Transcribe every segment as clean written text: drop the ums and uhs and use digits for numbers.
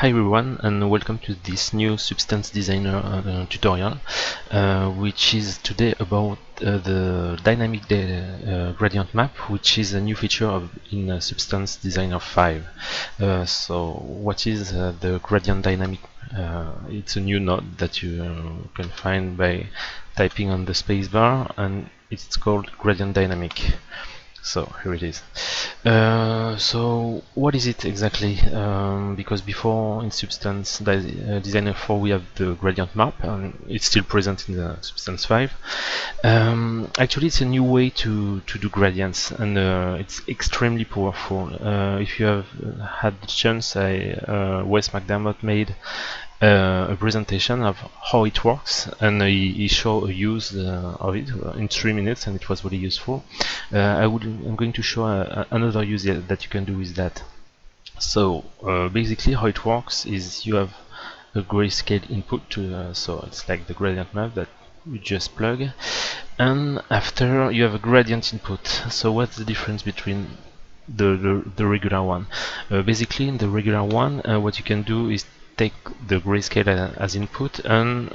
Hi everyone, and welcome to this new Substance Designer tutorial, which is today about the dynamic gradient map, which is a new feature in Substance Designer 5. So what is the gradient dynamic? It's a new node that you can find by typing on the spacebar, and it's called gradient dynamic. So here it is. So what is it exactly? Because before in Substance Designer 4 we have the gradient map, and it's still present in the Substance 5. Actually, it's a new way to do gradients, and it's extremely powerful. If you have had the chance, Wes McDermott made a presentation of how it works, and he showed a use of it in 3 minutes, and it was really useful. I'm going to show another use that you can do with that. So basically how it works is you have a grayscale input to, so it's like the gradient map that you just plug, and after you have a gradient input. So what's the difference between the regular one? Basically in the regular one, what you can do is take the grayscale as input and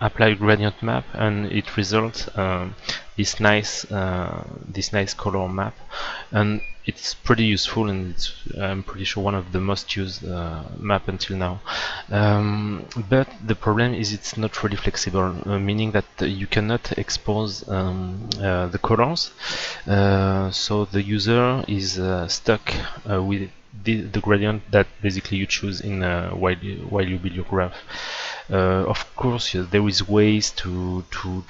apply gradient map, and it results this nice color map, and it's pretty useful, and it's I'm pretty sure one of the most used map until now. But the problem is it's not really flexible, meaning that you cannot expose the colors, so the user is stuck with the gradient that basically you choose in while you build your graph. Of course, there is ways to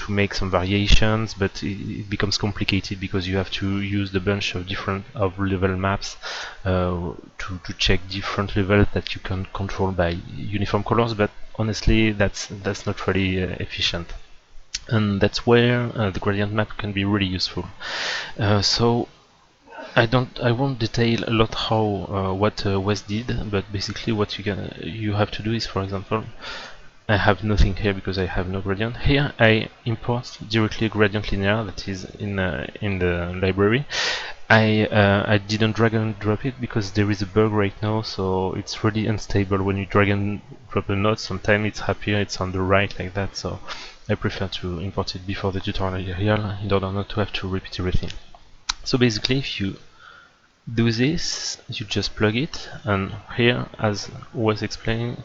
make some variations, but it becomes complicated because you have to use a bunch of different level maps to check different levels that you can control by uniform colors. But honestly, that's not really efficient, and that's where the gradient map can be really useful. So I won't detail a lot how what Wes did, but basically what you have to do is, for example, I have nothing here because I have no gradient. Here I import directly a gradient linear that is in the library. I didn't drag and drop it because there is a bug right now, so it's really unstable when you drag and drop a node. Sometimes it's happier, it's on the right like that, so I prefer to import it before the tutorial here in order not to have to repeat everything. So basically, if you do this, you just plug it, and here, as was explained,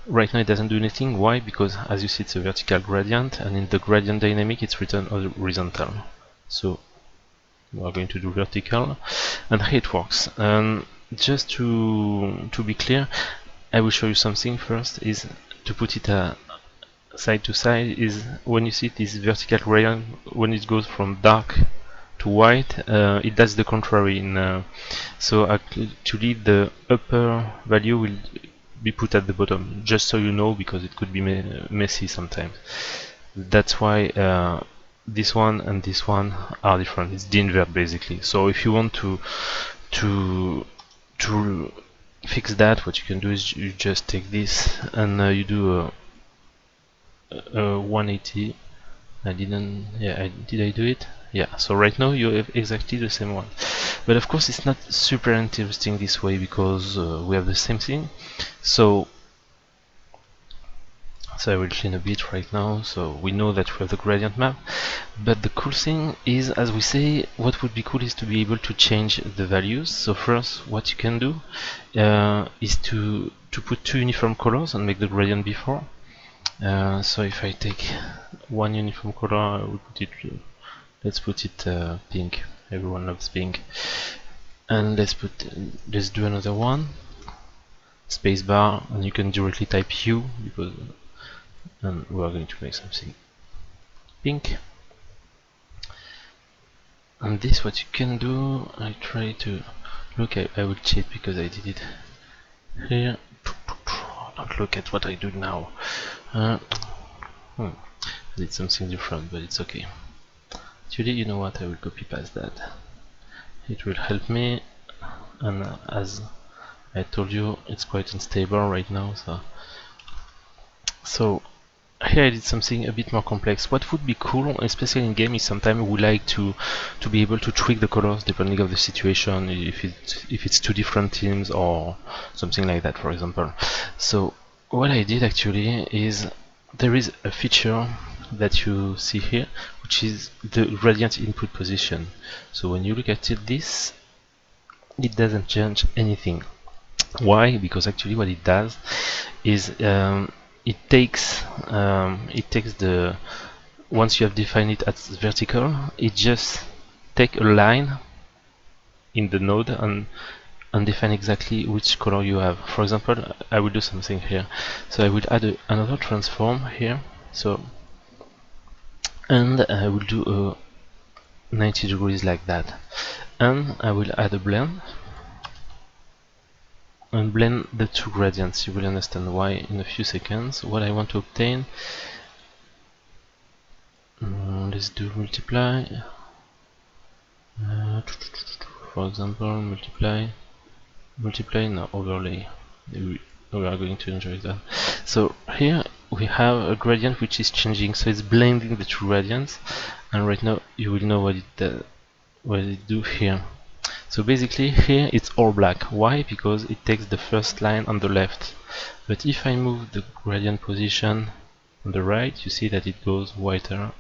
right now it doesn't do anything. Why? Because as you see, it's a vertical gradient, and in the gradient dynamic it's written horizontal. So we are going to do vertical, and here it works. And just to be clear, I will show you something first. Is to put it side to side. Is when you see this vertical gradient, when it goes from dark to white, it does the contrary. So actually the upper value will be put at the bottom, just so you know, because it could be messy sometimes. That's why this one and this one are different. It's the invert basically. So if you want to fix that, what you can do is you just take this and you do a 180. Did I do it? Yeah, so right now you have exactly the same one. But of course it's not super interesting this way because we have the same thing. So I will clean a bit right now, so we know that we have the gradient map. But the cool thing is, as we say, what would be cool is to be able to change the values. So first, what you can do is to put 2 uniform colors and make the gradient before. So if I take one uniform color, I will put it, let's put it pink. Everyone loves pink. And let's do another one. Spacebar, and you can directly type hue, and we are going to make something pink. And this, what you can do, I try to look. I will cheat because I did it here. Don't look at what I do now. I did something different, but it's okay. Actually, you know what? I will copy past that. It will help me. And as I told you, it's quite unstable right now. So here I did something a bit more complex. What would be cool, especially in game, is sometimes we like to be able to tweak the colors depending of the situation, if it's two different teams or something like that, for example. So what I did actually is there is a feature that you see here, which is the gradient input position. So when you look at it, it doesn't change anything. Why? Because actually what it does is it takes the once you have defined it as vertical, it just take a line in the node and define exactly which color you have. For example, I will do something here. So I will add another transform here. So and I will do a 90 degrees like that, and I will add a blend and blend the two gradients. You will understand why in a few seconds. What I want to obtain, let's do multiply, for example, multiply, no, overlay. We are going to enjoy that. So here we have a gradient which is changing, so it's blending the two gradients, and right now you will know what it do here. So basically here it's all black. Why? Because it takes the first line on the left. But if I move the gradient position on the right, you see that it goes whiter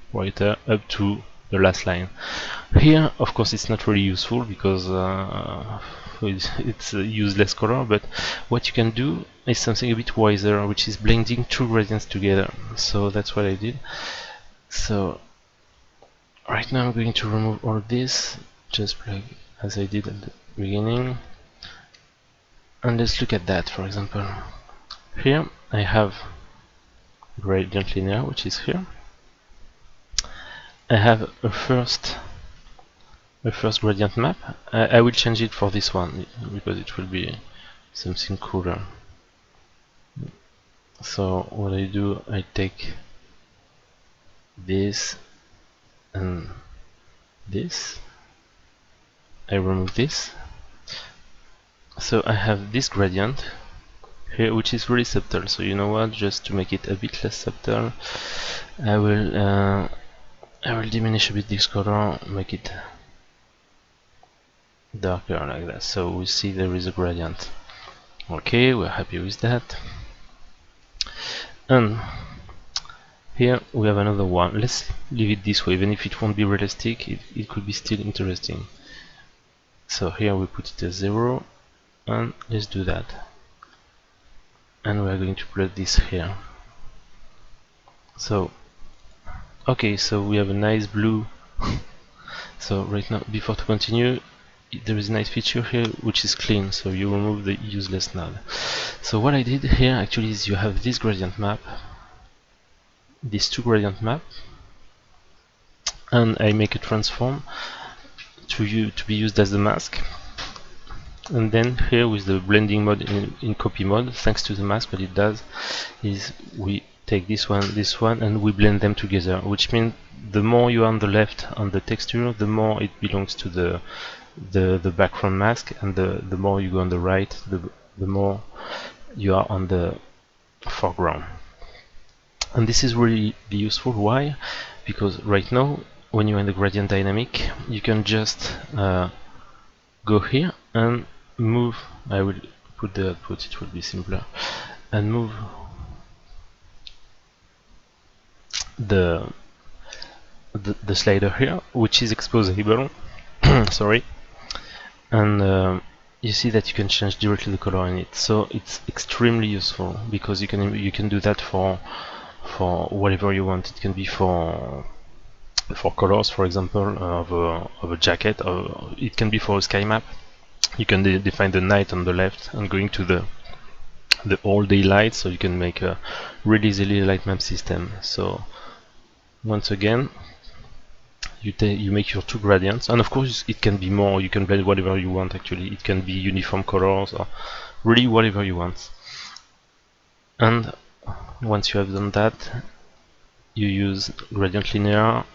up to the last line. Here, of course, it's not really useful because it's a useless color, but what you can do is something a bit wiser, which is blending two gradients together. So that's what I did. So right now I'm going to remove all this, just like as I did at the beginning, and let's look at that. For example, here I have gradient linear, which is here. I have a first gradient map. I will change it for this one because it will be something cooler. So what I do, I take this and this, I remove this, so I have this gradient here, which is really subtle. So you know what, just to make it a bit less subtle, I will diminish a bit this color, make it darker like that, so we see there is a gradient. Okay, we're happy with that. And here we have another one. Let's leave it this way. Even if it won't be realistic, it could be still interesting. So here we put it as 0, and let's do that. And we are going to plot this here. So okay, so we have a nice blue. So right now, before to continue, there is a nice feature here which is clean, so you remove the useless node. So what I did here actually is you have this gradient map, these two gradient map, and I make a transform to be used as the mask. And then here with the blending mode in copy mode, thanks to the mask, what it does is we take this one, and we blend them together, which means the more you are on the left on the texture, the more it belongs to the background mask, and the more you go on the right, the more you are on the foreground. And this is really useful. Why? Because right now, when you're in the gradient dynamic, you can just go here and move. I will put the output, it will be simpler, and move the slider here, which is exposable. Sorry. And you see that you can change directly the color in it, so it's extremely useful because you can do that for whatever you want. It can be for colors, for example, of a jacket, or it can be for a sky map. You can define the night on the left and going to the all day light, so you can make a really easily light map system. So once again, you make your two gradients, and of course it can be more. You can blend whatever you want. Actually, it can be uniform colors or really whatever you want. And once you have done that, you use gradient linear.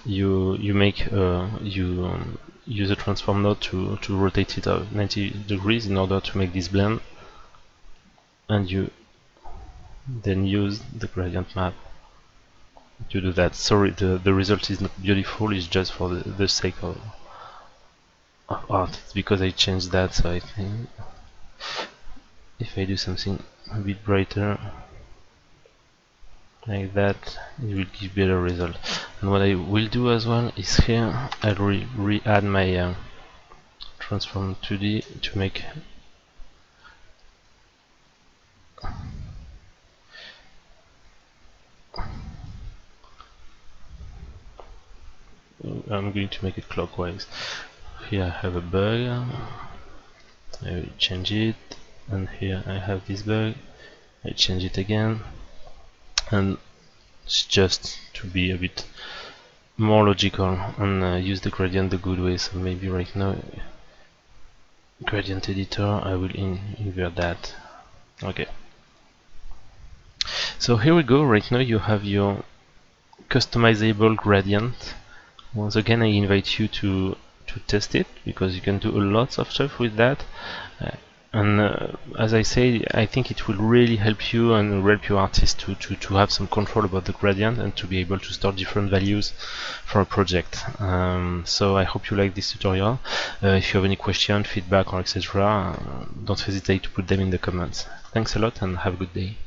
You make you use a transform node to rotate it 90 degrees in order to make this blend, and you then use the gradient map to do that. Sorry, the result is not beautiful, it's just for the sake of art. It's because I changed that, so I think if I do something a bit brighter like that, it will give better result. And what I will do as well is here I'll re-add my transform 2D to make I'm going to make it clockwise. Here I have a bug, I will change it, and here I have this bug, I change it again, and it's just to be a bit more logical and use the gradient the good way. So maybe right now, gradient editor, I will invert that. Okay. So here we go. Right now you have your customizable gradient. Once again, I invite you to test it because you can do a lot of stuff with that. As I say, I think it will really help you and help your artist to have some control about the gradient and to be able to store different values for a project. So I hope you like this tutorial. If you have any question, feedback, or etc., don't hesitate to put them in the comments. Thanks a lot and have a good day.